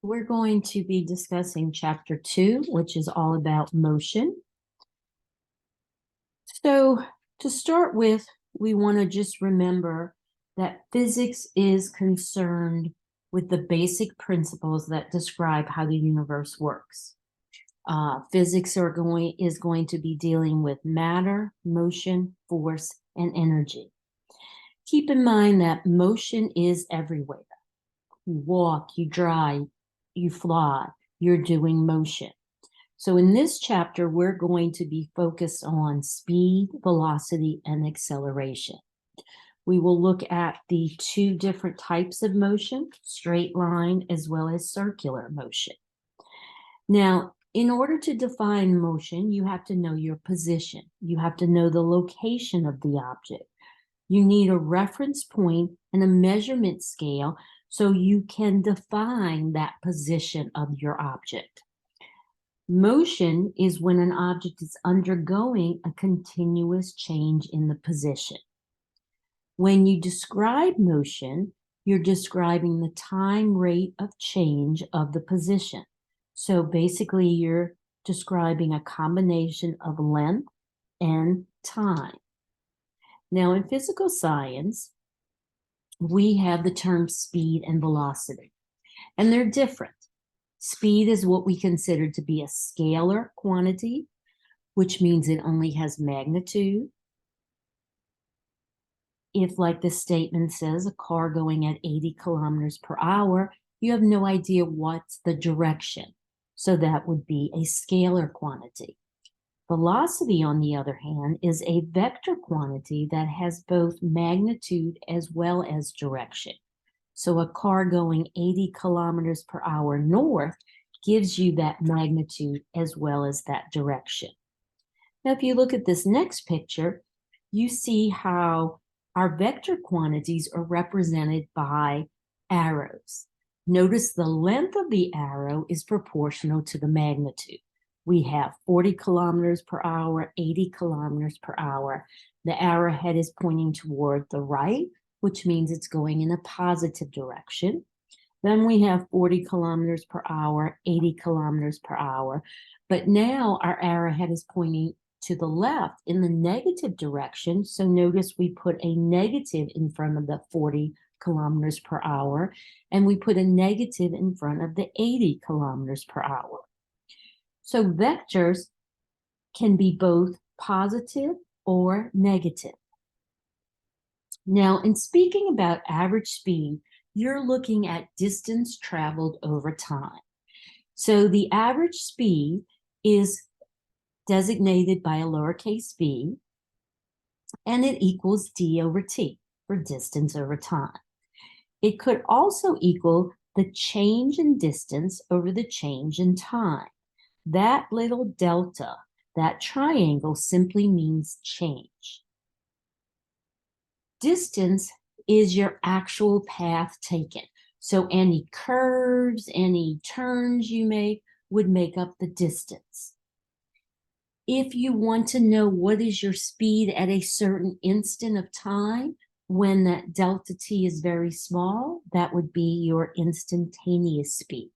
We're going to be discussing chapter 2, which is all about motion. So to start with, we want to just remember that physics is concerned with the basic principles that describe how the universe works. Physics is going to be dealing with matter, motion, force, and energy. Keep in mind that motion is everywhere. You walk, you drive, you fly, you're doing motion. So in this chapter, we're going to be focused on speed, velocity, and acceleration. We will look at the two different types of motion, straight line as well as circular motion. Now, in order to define motion, you have to know your position. You have to know the location of the object. You need a reference point and a measurement scale so you can define that position of your object. Motion is when an object is undergoing a continuous change in the position. When you describe motion, you're describing the time rate of change of the position. So basically, you're describing a combination of length and time. Now, in physical science, we have the terms speed and velocity, and they're different. Speed is what we consider to be a scalar quantity, which means it only has magnitude. If, like the statement says, a car going at 80 kilometers per hour, you have no idea what's the direction. So that would be a scalar quantity. Velocity, on the other hand, is a vector quantity that has both magnitude as well as direction. So a car going 80 kilometers per hour north gives you that magnitude as well as that direction. Now, if you look at this next picture, you see how our vector quantities are represented by arrows. Notice the length of the arrow is proportional to the magnitude. We have 40 kilometers per hour, 80 kilometers per hour. The arrowhead is pointing toward the right, which means it's going in a positive direction. Then we have 40 kilometers per hour, 80 kilometers per hour. But now our arrowhead is pointing to the left in the negative direction. So notice we put a negative in front of the 40 kilometers per hour, and we put a negative in front of the 80 kilometers per hour. So vectors can be both positive or negative. Now, in speaking about average speed, you're looking at distance traveled over time. So the average speed is designated by a lowercase v, and it equals d over t for distance over time. It could also equal the change in distance over the change in time. That little delta, that triangle, simply means change. Distance is your actual path taken. So any curves, any turns you make would make up the distance. If you want to know what is your speed at a certain instant of time, when that delta t is very small, that would be your instantaneous speed.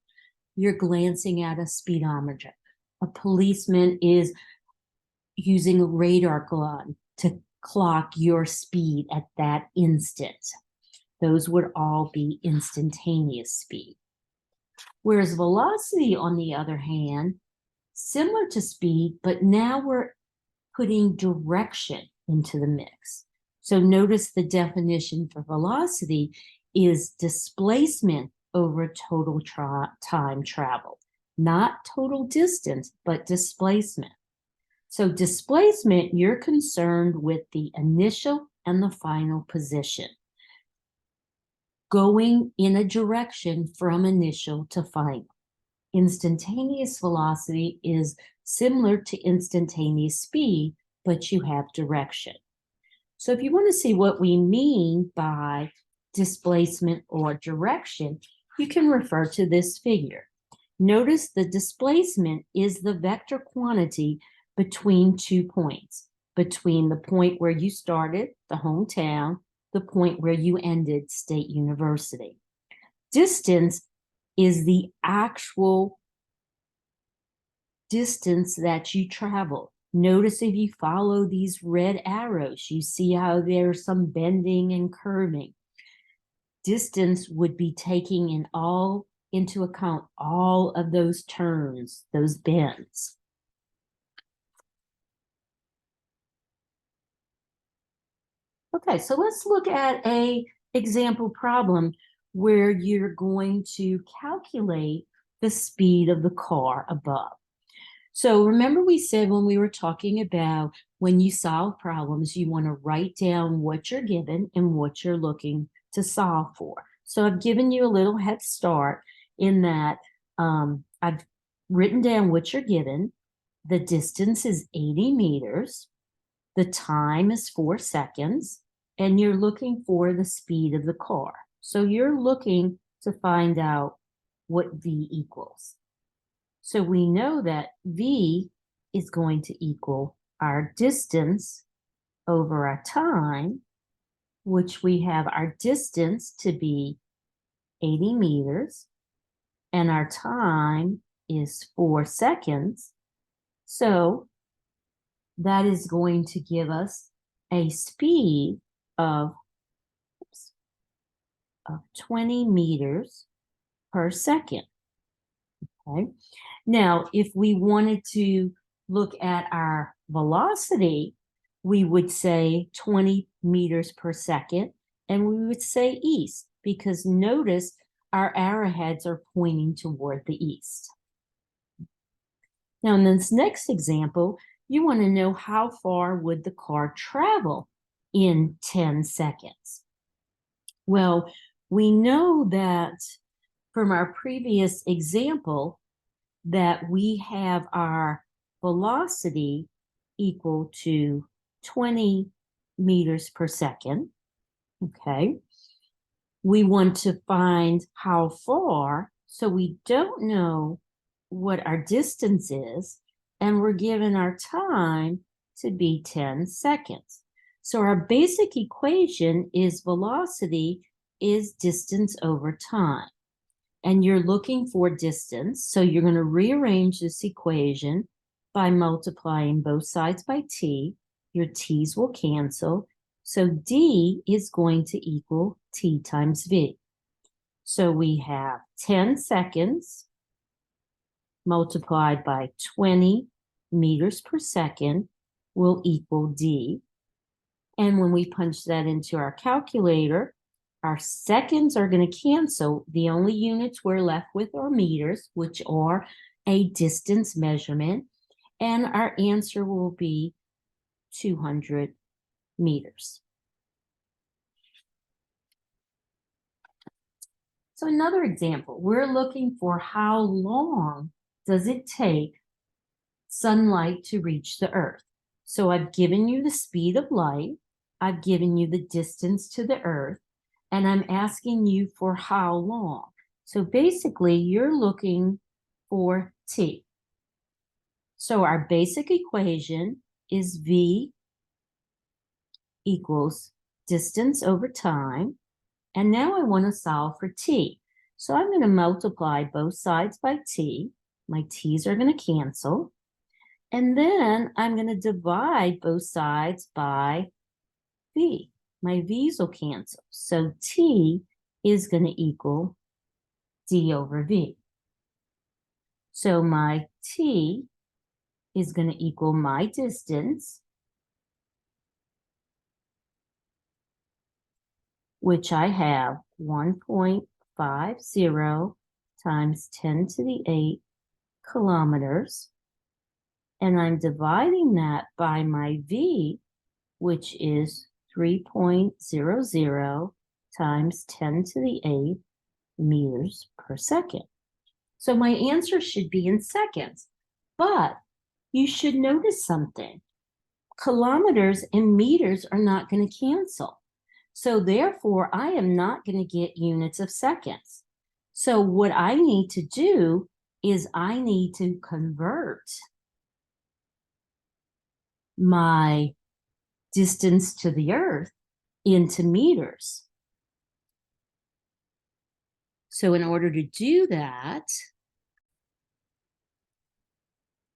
You're glancing at a speedometer. A policeman is using a radar gun to clock your speed at that instant. Those would all be instantaneous speed. Whereas velocity, on the other hand, similar to speed, but now we're putting direction into the mix. So notice the definition for velocity is displacement over total time traveled. Not total distance, but displacement. So displacement, you're concerned with the initial and the final position, going in a direction from initial to final. Instantaneous velocity is similar to instantaneous speed, but you have direction. So if you want to see what we mean by displacement or direction, you can refer to this figure. Notice the displacement is the vector quantity between 2 points, between the point where you started, the hometown, the point where you ended, State University. Distance is the actual distance that you travel. Notice if you follow these red arrows, you see how there's some bending and curving. Distance would be taking into account all of those turns, those bends. Okay, so let's look at an example problem where you're going to calculate the speed of the car above. So remember we said when we were talking about when you solve problems, you want to write down what you're given and what you're looking to solve for. So I've given you a little head start in that I've written down what you're given. The distance is 80 meters. The time is 4 seconds. And you're looking for the speed of the car. So you're looking to find out what V equals. So we know that V is going to equal our distance over our time, which we have our distance to be 80 meters, and our time is 4 seconds. So that is going to give us a speed of 20 meters per second. Okay. Now, if we wanted to look at our velocity, we would say 20 meters per second, and we would say east, because notice our arrowheads are pointing toward the east. Now, in this next example, you want to know how far would the car travel in 10 seconds. Well, we know that from our previous example that we have our velocity equal to 20 meters per second, okay? We want to find how far, so we don't know what our distance is, and we're given our time to be 10 seconds. So our basic equation is velocity is distance over time. And you're looking for distance, so you're going to rearrange this equation by multiplying both sides by t. Your t's will cancel. So d is going to equal t times v. So we have 10 seconds multiplied by 20 meters per second will equal d. And when we punch that into our calculator, our seconds are going to cancel. The only units we're left with are meters, which are a distance measurement. And our answer will be 200 meters. So another example, we're looking for how long does it take sunlight to reach the earth. So I've given you the speed of light. I've given you the distance to the earth. And I'm asking you for how long. So basically, you're looking for t. So our basic equation is V equals distance over time. And now I want to solve for t. So I'm going to multiply both sides by t. My t's are going to cancel. And then I'm going to divide both sides by v. My v's will cancel. So t is going to equal d over v. So my t is going to equal my distance, which I have 1.50 times 10 to the 8 kilometers. And I'm dividing that by my v, which is 3.00 times 10 to the 8 meters per second. So my answer should be in seconds, but you should notice something. Kilometers and meters are not going to cancel. So therefore, I am not going to get units of seconds. So what I need to do is I need to convert my distance to the earth into meters. So in order to do that,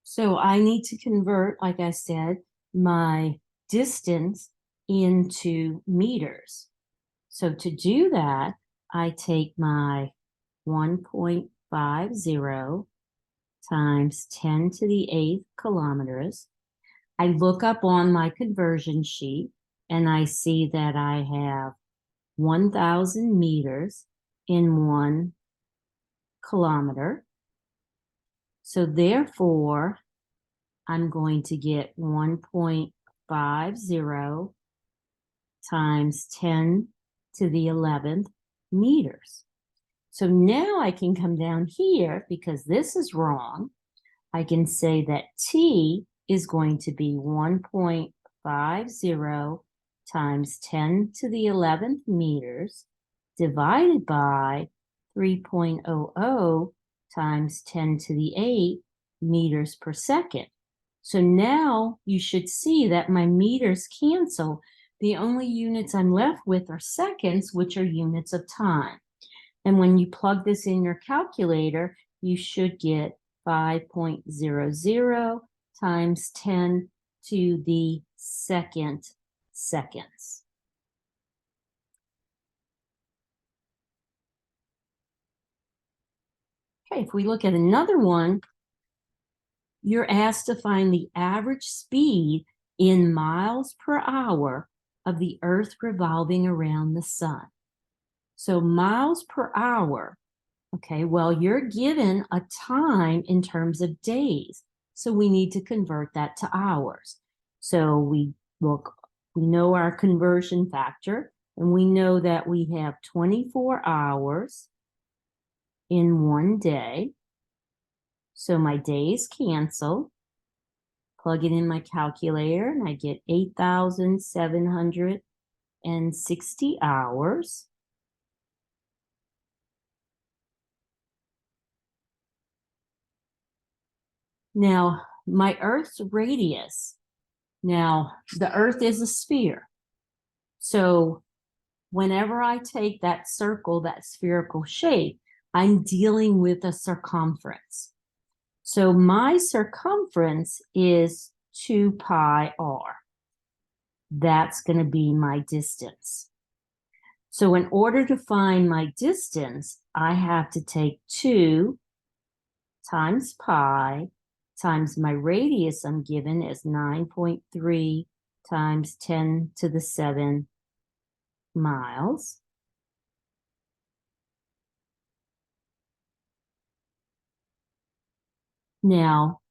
so I need to convert, like I said, my distance into meters. So to do that, I take my 1.50 times 10 to the 8th kilometers. I look up on my conversion sheet and I see that I have 1,000 meters in 1 kilometer. So therefore, I'm going to get 1.50 times 10 to the 11th meters. So now I can come down here because this is wrong. I can say that T is going to be 1.50 times 10 to the 11th meters divided by 3.00 times 10 to the 8 meters per second. So now you should see that my meters cancel. The only units I'm left with are seconds, which are units of time. And when you plug this in your calculator, you should get 5.00 times 10 to the second seconds. Okay, if we look at another one, you're asked to find the average speed in miles per hour of the Earth revolving around the sun. So miles per hour, okay, well, you're given a time in terms of days. So we need to convert that to hours. So we know our conversion factor, and we know that we have 24 hours in one day. So my days cancel. Plug it in my calculator, and I get 8,760 hours. Now, my Earth's radius. Now, the Earth is a sphere. So whenever I take that circle, that spherical shape, I'm dealing with a circumference. So my circumference is 2 pi r. That's going to be my distance. So in order to find my distance, I have to take 2 times pi times my radius I'm given as 9.3 times 10 to the 7 miles. Now,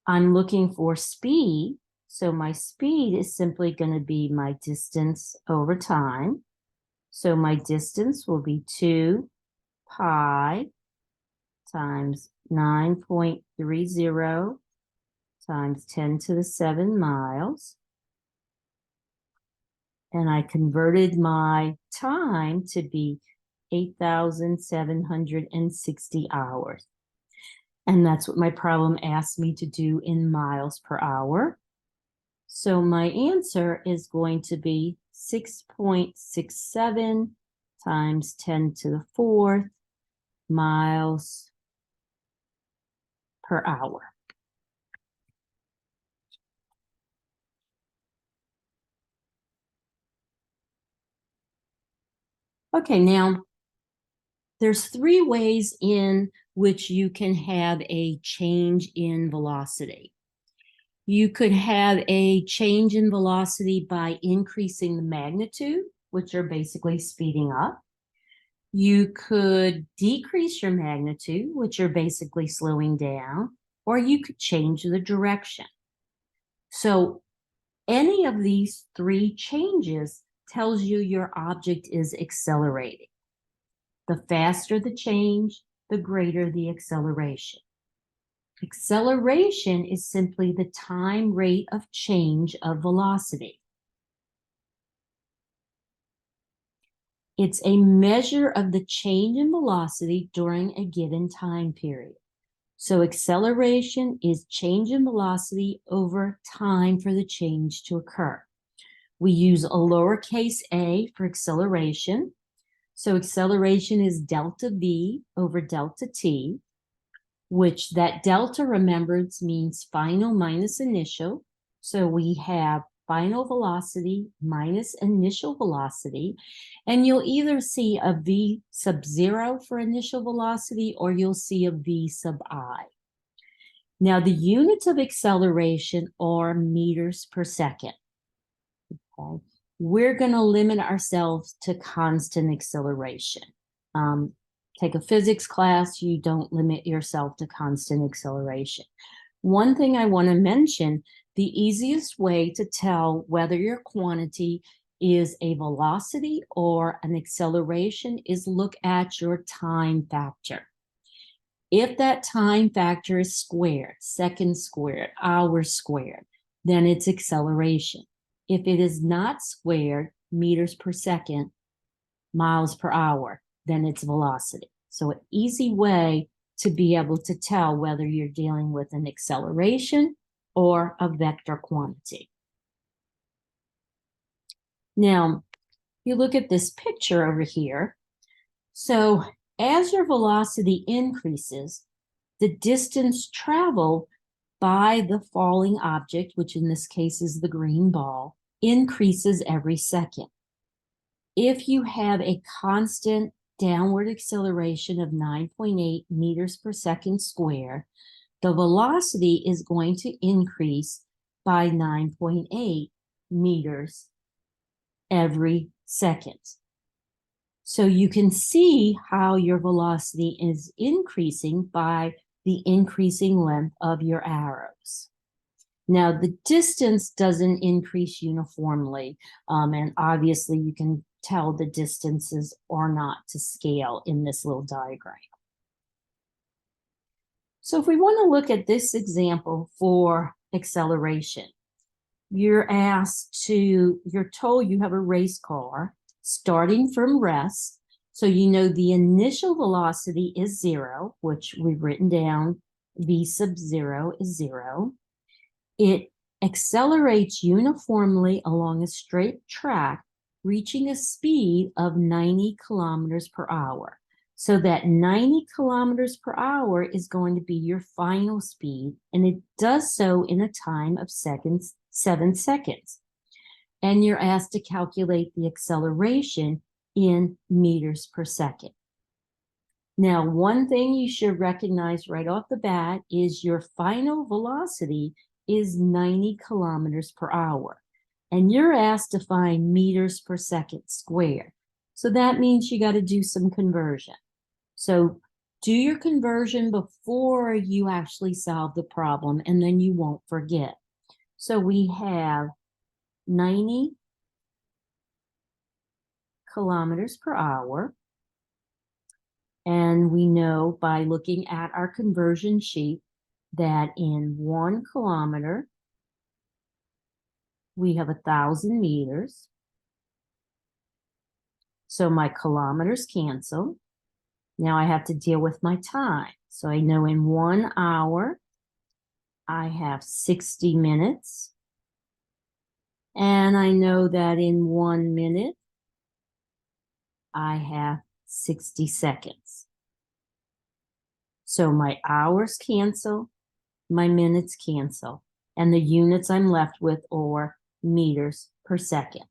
I'm looking for speed, so my speed is simply going to be my distance over time. So my distance will be 2 pi times 9.30 times 10 to the 7 miles. And I converted my time to be 8,760 hours. And that's what my problem asked me to do in miles per hour. So my answer is going to be 6.67 times 10 to the 4th miles per hour. Okay, now there's 3 ways in which you can have a change in velocity. You could have a change in velocity by increasing the magnitude, which are basically speeding up. You could decrease your magnitude, which are basically slowing down, or you could change the direction. So any of these 3 changes tells you your object is accelerating. The faster the change, the greater the acceleration. Acceleration is simply the time rate of change of velocity. It's a measure of the change in velocity during a given time period. So acceleration is change in velocity over time for the change to occur. We use a lowercase a for acceleration. So acceleration is delta V over delta T, which that delta, remember, means final minus initial. So we have final velocity minus initial velocity, and you'll either see a V sub 0 for initial velocity, or you'll see a V sub I. Now, the units of acceleration are meters per second. Okay? We're going to limit ourselves to constant acceleration. Take a physics class, you don't limit yourself to constant acceleration. One thing I want to mention, the easiest way to tell whether your quantity is a velocity or an acceleration is look at your time factor. If that time factor is squared, seconds squared, hours squared, then it's acceleration. If it is not squared, meters per second, miles per hour, then it's velocity. So an easy way to be able to tell whether you're dealing with an acceleration or a vector quantity. Now, you look at this picture over here. So as your velocity increases, the distance traveled by the falling object, which in this case is the green ball, increases every second. If you have a constant downward acceleration of 9.8 meters per second squared, the velocity is going to increase by 9.8 meters every second. So you can see how your velocity is increasing by the increasing length of your arrows. Now, the distance doesn't increase uniformly, and obviously you can tell the distances are not to scale in this little diagram. So if we want to look at this example for acceleration, you're told you have a race car starting from rest. So you know the initial velocity is 0, which we've written down, V sub 0 is 0. It accelerates uniformly along a straight track, reaching a speed of 90 kilometers per hour. So that 90 kilometers per hour is going to be your final speed, and it does so in a time of 7 seconds. And you're asked to calculate the acceleration in meters per second. Now, one thing you should recognize right off the bat is your final velocity is 90 kilometers per hour. And you're asked to find meters per second squared. So that means you got to do some conversion. So do your conversion before you actually solve the problem, and then you won't forget. So we have 90 kilometers per hour. And we know by looking at our conversion sheet that in 1 kilometer, we have 1,000 meters. So my kilometers cancel. Now I have to deal with my time. So I know in 1 hour, I have 60 minutes. And I know that in 1 minute, I have 60 seconds. So my hours cancel, my minutes cancel, and the units I'm left with are meters per second.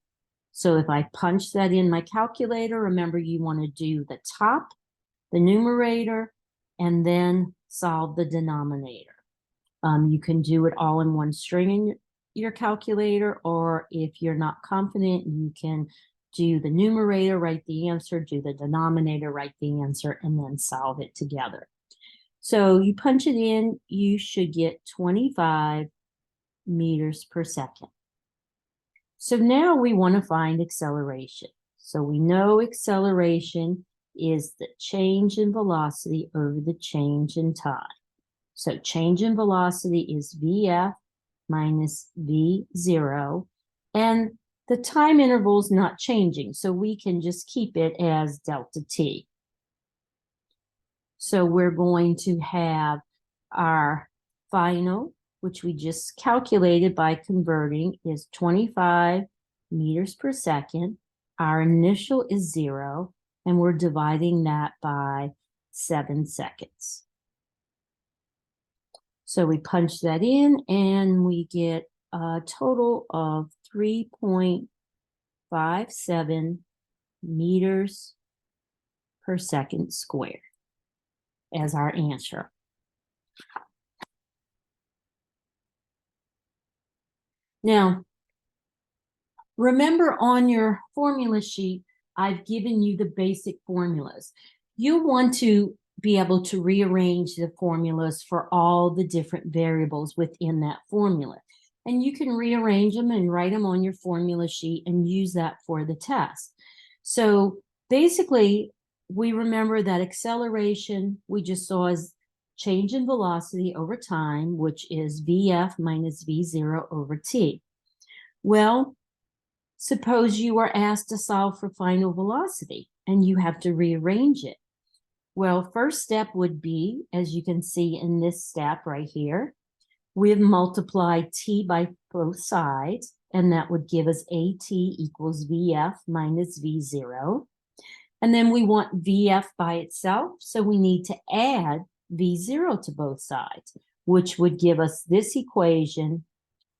So if I punch that in my calculator, remember you want to do the top, the numerator, and then solve the denominator. You can do it all in one string in your calculator, or if you're not confident, you can do the numerator, write the answer, do the denominator, write the answer, and then solve it together. So you punch it in, you should get 25 meters per second. So now we want to find acceleration. So we know acceleration is the change in velocity over the change in time. So change in velocity is VF minus V0, and the time interval is not changing, so we can just keep it as delta T. So we're going to have our final, which we just calculated by converting, is 25 meters per second. Our initial is 0. and we're dividing that by 7 seconds. So we punch that in and we get a total of 3.57 meters per second squared as our answer. Now, remember on your formula sheet, I've given you the basic formulas. You want to be able to rearrange the formulas for all the different variables within that formula. And you can rearrange them and write them on your formula sheet and use that for the test. So basically, we remember that acceleration we just saw as change in velocity over time, which is VF minus V0 over T. Well, suppose you are asked to solve for final velocity and you have to rearrange it. Well, first step would be, as you can see in this step right here, we've multiplied T by both sides, and that would give us AT equals VF minus V0. And then we want VF by itself, so we need to add V0 to both sides, which would give us this equation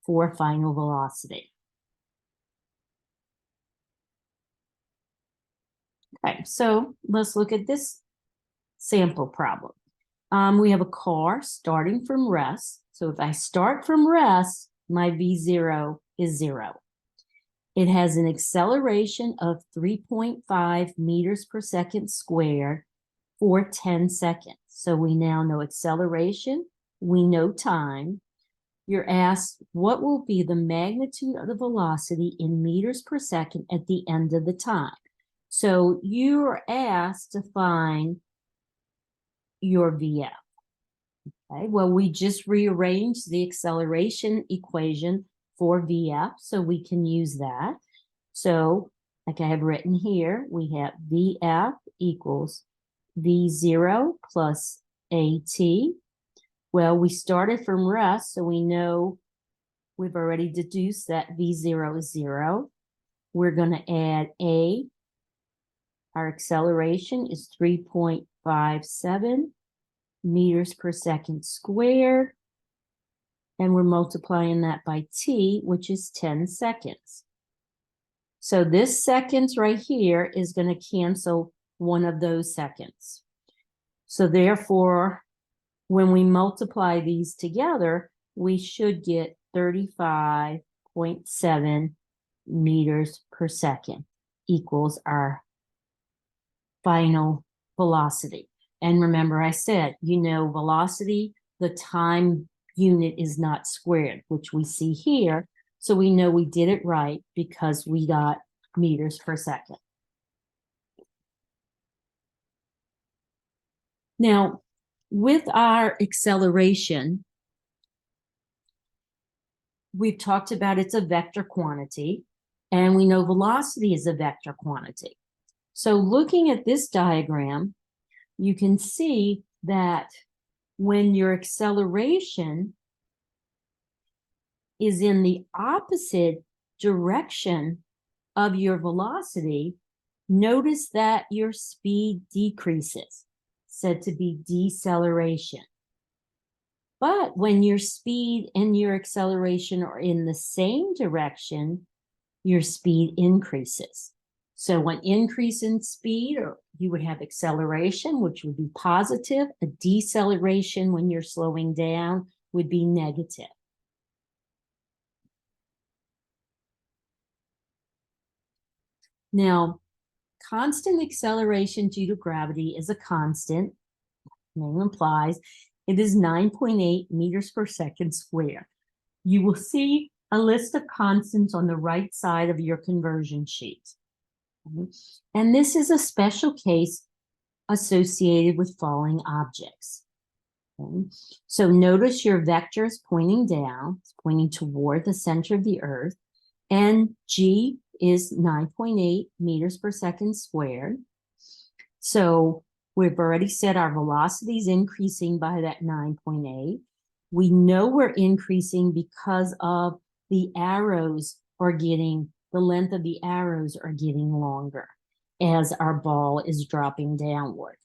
for final velocity. Okay, so let's look at this sample problem. We have a car starting from rest. So if I start from rest, my V0 is 0. It has an acceleration of 3.5 meters per second squared for 10 seconds. So we now know acceleration, we know time. You're asked what will be the magnitude of the velocity in meters per second at the end of the time. So you are asked to find your VF. Okay, well, we just rearranged the acceleration equation for VF, so we can use that. So, like I have written here, we have VF equals V0 plus AT. Well, we started from rest, so we know we've already deduced that V0 is 0. We're going to add A. Our acceleration is 3.57 meters per second squared. And we're multiplying that by T, which is 10 seconds. So this seconds right here is going to cancel one of those seconds. So therefore, when we multiply these together, we should get 35.7 meters per second equals our final velocity. And remember I said, velocity, the time unit is not squared, which we see here. So we know we did it right because we got meters per second. Now, with our acceleration, we've talked about it's a vector quantity, and we know velocity is a vector quantity. So looking at this diagram, you can see that when your acceleration is in the opposite direction of your velocity, notice that your speed decreases, said to be deceleration. But when your speed and your acceleration are in the same direction, your speed increases. So an increase in speed, or you would have acceleration, which would be positive. A deceleration when you're slowing down would be negative. Now, constant acceleration due to gravity is a constant. Name implies it is 9.8 meters per second squared. You will see a list of constants on the right side of your conversion sheet. And this is a special case associated with falling objects. Okay. So notice your vector is pointing down, it's pointing toward the center of the earth, and G is 9.8 meters per second squared. So we've already said our velocity is increasing by that 9.8. We know we're increasing because of the length of the arrows are getting longer. as our ball is dropping downward.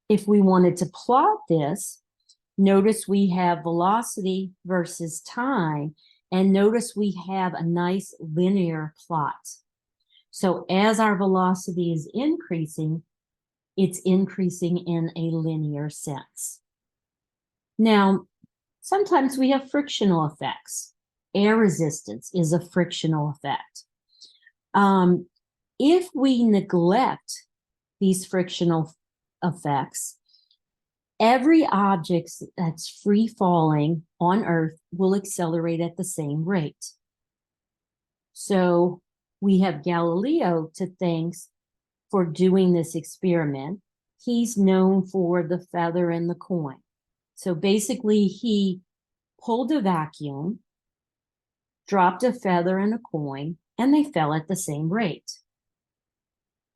If we wanted to plot this, notice we have velocity versus time, and notice we have a nice linear plot. So as our velocity is increasing, it's increasing in a linear sense. Now, sometimes we have frictional effects. Air resistance is a frictional effect. If we neglect these frictional effects, every object that's free falling on Earth will accelerate at the same rate. So we have Galileo to thank for doing this experiment. He's known for the feather and the coin. So basically, he pulled a vacuum, dropped a feather and a coin, and they fell at the same rate.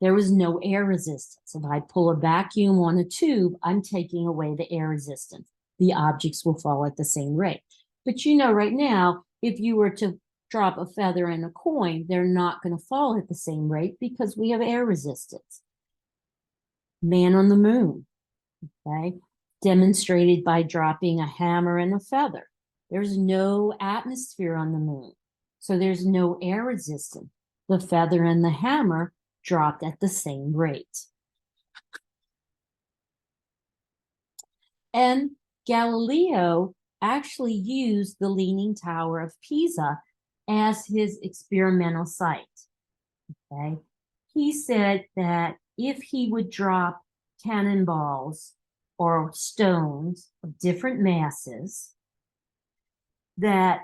There was no air resistance. If I pull a vacuum on a tube, I'm taking away the air resistance. The objects will fall at the same rate. But you know, right now, if you were to drop a feather and a coin, they're not going to fall at the same rate because we have air resistance. Man on the moon, okay, demonstrated by dropping a hammer and a feather. There's no atmosphere on the moon, so there's no air resistance. The feather and the hammer dropped at the same rate. And Galileo actually used the Leaning Tower of Pisa as his experimental site. Okay, he said that if he would drop cannonballs or stones of different masses, that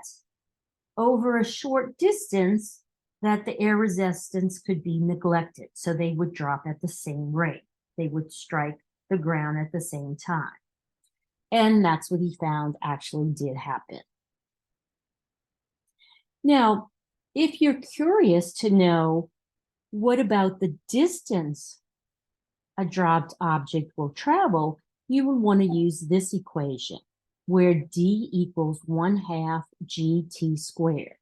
over a short distance, that the air resistance could be neglected. So they would drop at the same rate. They would strike the ground at the same time. And that's what he found actually did happen. Now, if you're curious to know what about the distance a dropped object will travel, you would want to use this equation where d equals 1/2 gt squared.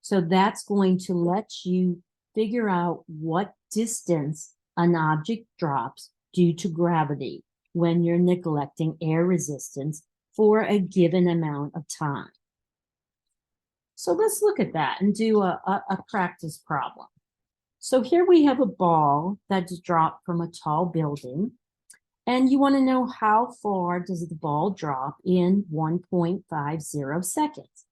So that's going to let you figure out what distance an object drops due to gravity when you're neglecting air resistance for a given amount of time. So let's look at that and do a practice problem. So here we have a ball that's dropped from a tall building, and you want to know how far does the ball drop in 1.50 seconds.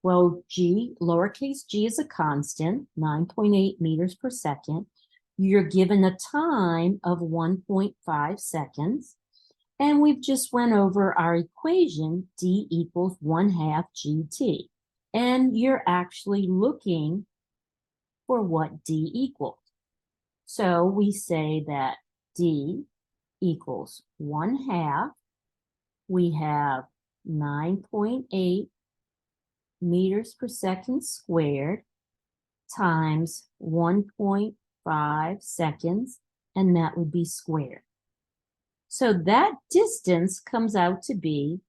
Well, g, lowercase g is a constant, 9.8 meters per second. You're given a time of 1.5 seconds. And we've just went over our equation, d equals 1/2 gt. And you're actually looking for what d equals. So we say that d equals 1/2. We have 9.8 meters per second squared times 1.5 seconds, and that would be squared. So that distance comes out to be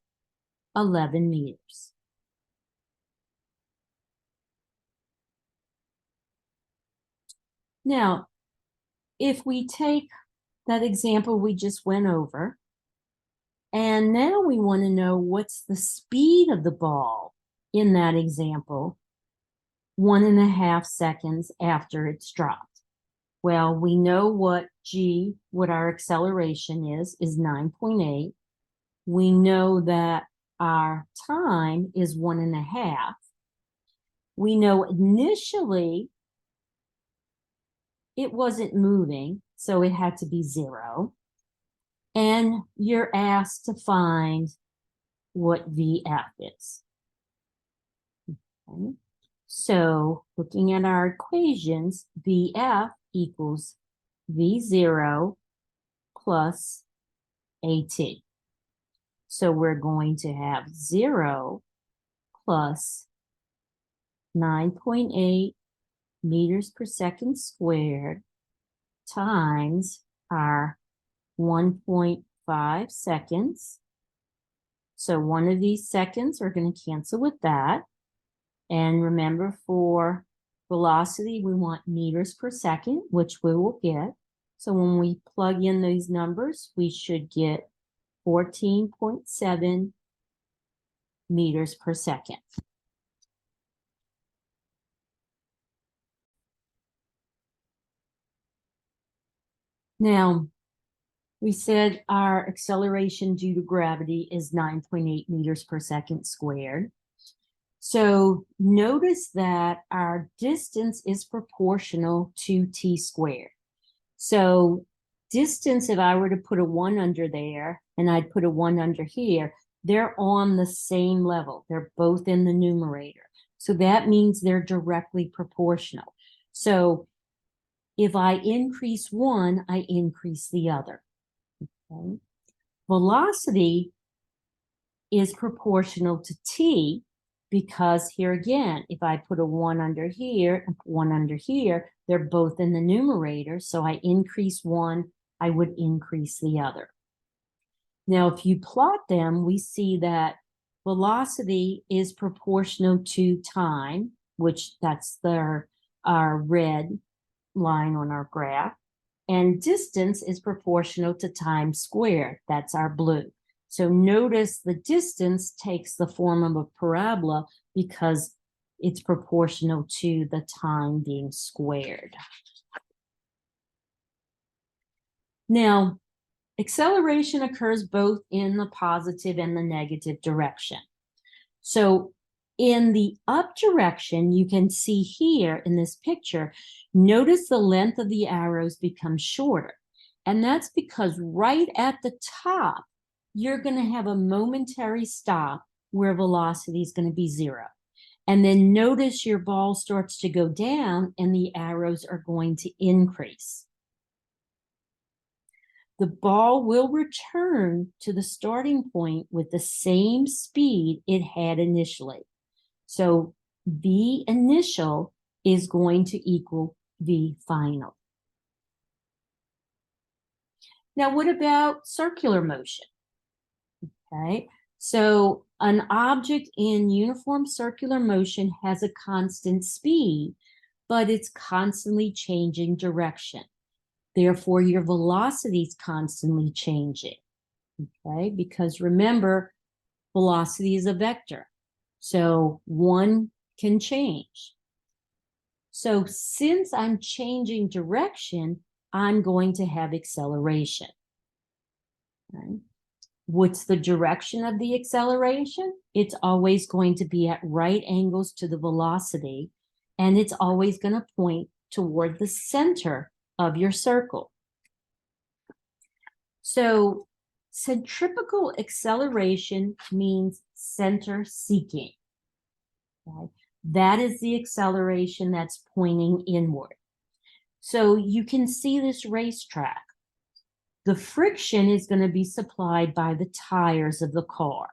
11 meters. Now, if we take that example we just went over, and now we want to know what's the speed of the ball in that example, 1.5 seconds after it's dropped. Well, we know what our acceleration is 9.8. We know that our time is 1.5. We know initially it wasn't moving, so it had to be 0. And you're asked to find what VF is. Okay. So looking at our equations, VF equals V0 plus AT. So we're going to have 0 plus 9.8 meters per second squared times our 1.5 seconds. So one of these seconds are going to cancel with that. And remember, for Velocity, we want meters per second, which we will get. So when we plug in these numbers, we should get 14.7 meters per second. Now, we said our acceleration due to gravity is 9.8 meters per second squared. So notice that our distance is proportional to t squared. So distance, if I were to put a 1 under there and I'd put a 1 under here, they're on the same level. They're both in the numerator. So that means they're directly proportional. So if I increase one, I increase the other. Okay. Velocity is proportional to t, because here again, if I put a 1 under here and 1 under here, they're both in the numerator. So I increase one, I would increase the other. Now, if you plot them, we see that velocity is proportional to time, which that's our red line on our graph. And distance is proportional to time squared. That's our blue. So notice the distance takes the form of a parabola because it's proportional to the time being squared. Now, acceleration occurs both in the positive and the negative direction. So in the up direction, you can see here in this picture, notice the length of the arrows becomes shorter. And that's because right at the top, you're going to have a momentary stop where velocity is going to be 0. And then notice your ball starts to go down and the arrows are going to increase. The ball will return to the starting point with the same speed it had initially. So V initial is going to equal V final. Now, what about circular motion? Okay, so an object in uniform circular motion has a constant speed, but it's constantly changing direction. Therefore, your velocity is constantly changing. Okay, because remember, velocity is a vector. So one can change. So since I'm changing direction, I'm going to have acceleration. Okay. What's the direction of the acceleration? It's always going to be at right angles to the velocity, and it's always going to point toward the center of your circle. So centripetal acceleration means center seeking. Okay? That is the acceleration that's pointing inward. So you can see this racetrack. The friction is going to be supplied by the tires of the car.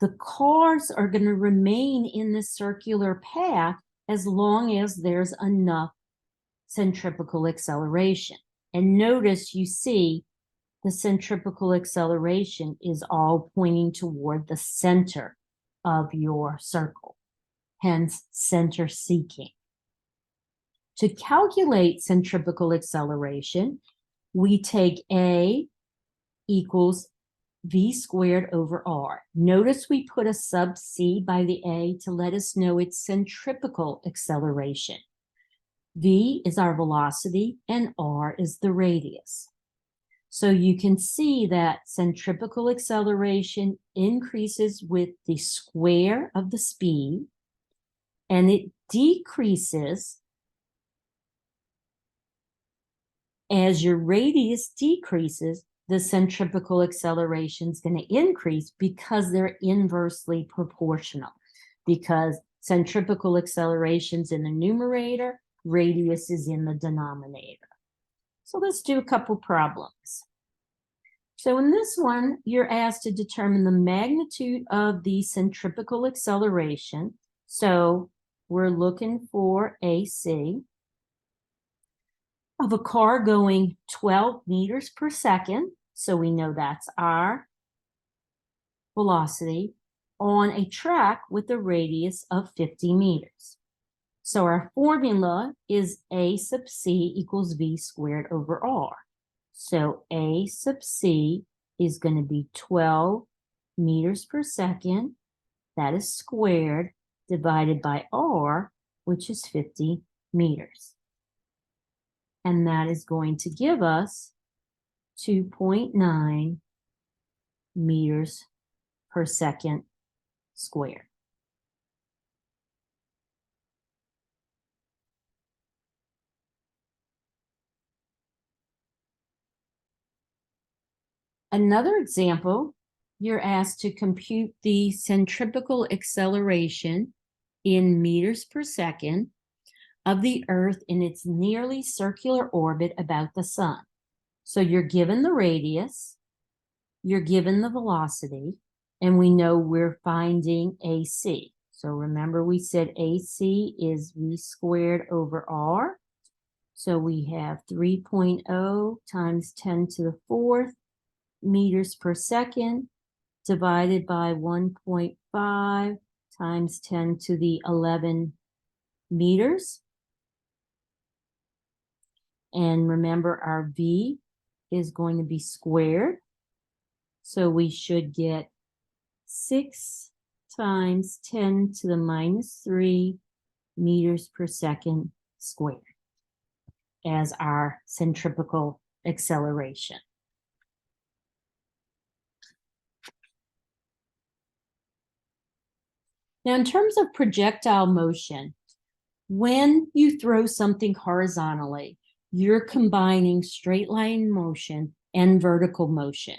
The cars are going to remain in the circular path as long as there's enough centripetal acceleration. And notice you see the centripetal acceleration is all pointing toward the center of your circle, hence center seeking. To calculate centripetal acceleration, we take A equals V squared over R. Notice we put a sub C by the A to let us know it's centripetal acceleration. V is our velocity and R is the radius. So you can see that centripetal acceleration increases with the square of the speed, and it decreases as your radius decreases. The centripetal acceleration is going to increase because they're inversely proportional. Because centripetal acceleration is in the numerator, radius is in the denominator. So let's do a couple problems. So in this one, you're asked to determine the magnitude of the centripetal acceleration. So we're looking for AC of a car going 12 meters per second. So we know that's our velocity on a track with a radius of 50 meters. So our formula is A sub C equals V squared over R. So A sub C is going to be 12 meters per second, that is squared, divided by R, which is 50 meters. And that is going to give us 2.9 meters per second squared. Another example, you're asked to compute the centripetal acceleration in meters per second of the Earth in its nearly circular orbit about the sun. So you're given the radius, you're given the velocity, and we know we're finding AC. So remember we said AC is V squared over R. So we have 3.0 times 10 to the fourth meters per second divided by 1.5 times 10 to the 11 meters. And remember our V is going to be squared. So we should get 6 times 10 to the minus 3 meters per second squared as our centripetal acceleration. Now, in terms of projectile motion, when you throw something horizontally, you're combining straight line motion and vertical motion.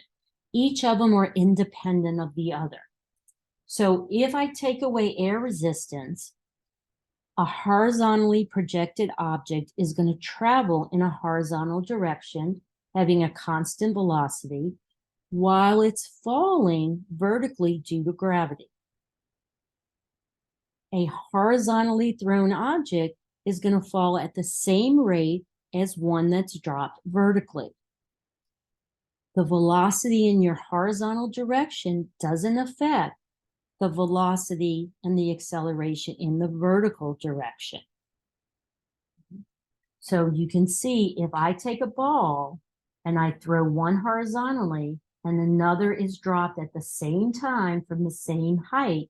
Each of them are independent of the other. So if I take away air resistance, a horizontally projected object is going to travel in a horizontal direction, having a constant velocity, while it's falling vertically due to gravity. A horizontally thrown object is going to fall at the same rate as one that's dropped vertically. The velocity in your horizontal direction doesn't affect the velocity and the acceleration in the vertical direction. So you can see if I take a ball and I throw one horizontally and another is dropped at the same time from the same height,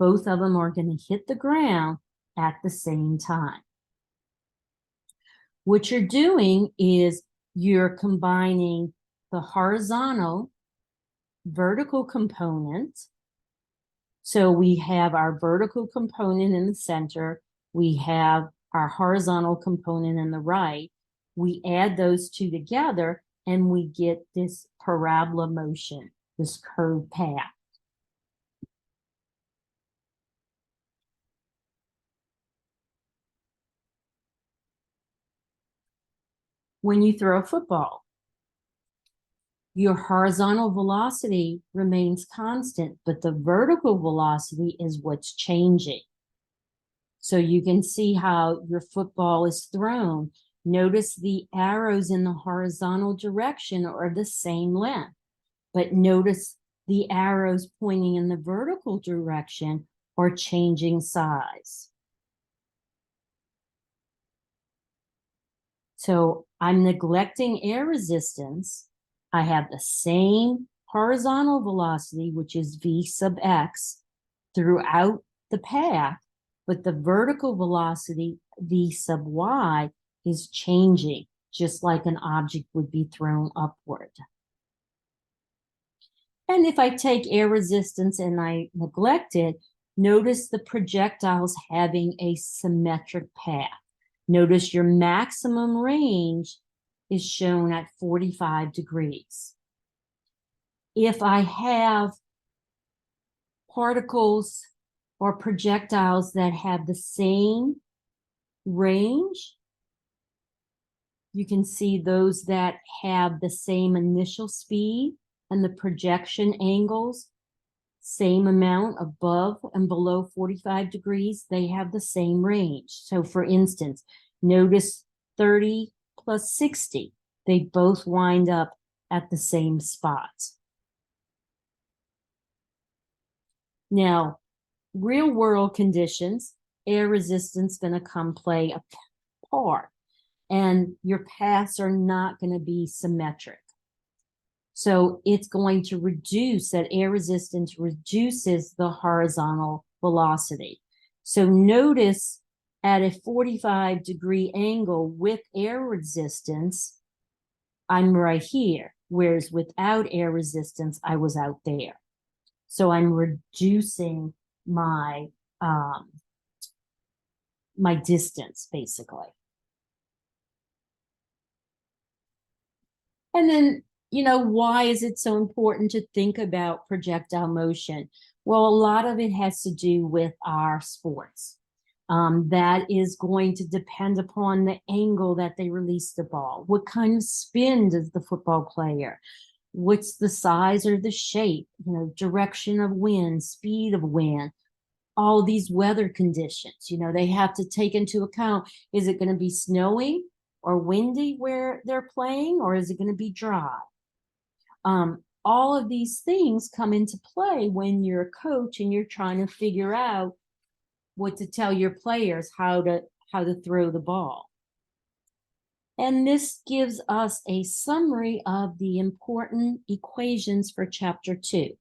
both of them are going to hit the ground at the same time. What you're doing is you're combining the horizontal, vertical component. So we have our vertical component in the center. We have our horizontal component in the right. We add those two together and we get this parabola motion, this curved path. When you throw a football, your horizontal velocity remains constant, but the vertical velocity is what's changing. So you can see how your football is thrown. Notice the arrows in the horizontal direction are the same length, but notice the arrows pointing in the vertical direction are changing size. So I'm neglecting air resistance. I have the same horizontal velocity, which is V sub x, throughout the path, but the vertical velocity, V sub y, is changing, just like an object would be thrown upward. And if I take air resistance and I neglect it, notice the projectiles having a symmetric path. Notice your maximum range is shown at 45 degrees. If I have particles or projectiles that have the same range, you can see those that have the same initial speed and the projection angles, same amount above and below 45 degrees, they have the same range. So for instance, notice 30 plus 60, they both wind up at the same spot. Now, real world conditions, air resistance going to come play a part, and your paths are not going to be symmetric. So it's going to reduce, that air resistance reduces the horizontal velocity. So notice at a 45-degree angle with air resistance, I'm right here, whereas without air resistance, I was out there. So I'm reducing my my distance, basically. And then, why is it so important to think about projectile motion? Well, a lot of it has to do with our sports. That is going to depend upon the angle that they release the ball. What kind of spin does the football player? What's the size or the shape? Direction of wind, speed of wind, all these weather conditions. They have to take into account, is it going to be snowing or windy where they're playing, or is it going to be dry? All of these things come into play when you're a coach and you're trying to figure out what to tell your players, how to throw the ball. And this gives us a summary of the important equations for Chapter 2.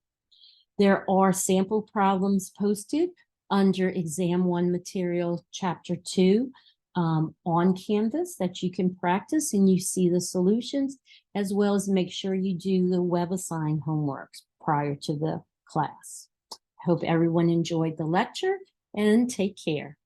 There are sample problems posted under Exam 1 material Chapter 2 on Canvas that you can practice, and you see the solutions, as well as make sure you do the WebAssign homework prior to the class. I hope everyone enjoyed the lecture, and take care.